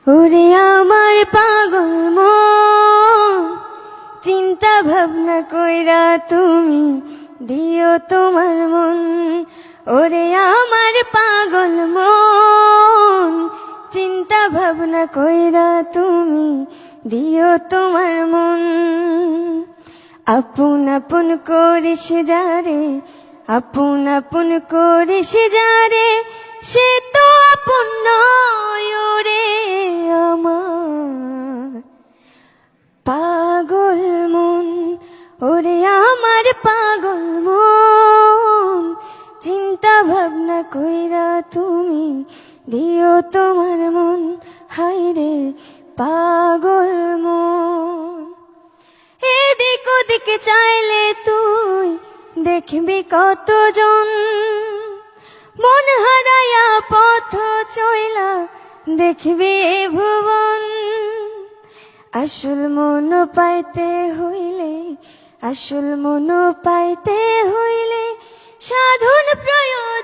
ওরে আমার পাগল মন, চিন্তা ভাবনা কইরা তুমি দিও তোমার মন। ওরে আমার পাগল মন, চিন্তা ভাবনা কইরা তুমি দিও তোমার মন। আপন আপন করিস যারে, আপন আপন করিস যারে, সে তো আপন নয় রে আমার পাগল মন। ওরে আমার পাগল মন, চিন্তা ভাবনা কইরা তুমি দিও তোমার মন। হায়রে পাগল মন, এদিক ওদিকে চাইলে তুই দেখবি কতজন, মন হারায়া পথ চইলা দেখবি এ ভুবন। আসল মন পাইতে হইলে, আসল মন পাইতে হইলে সাধন প্রয়োজন।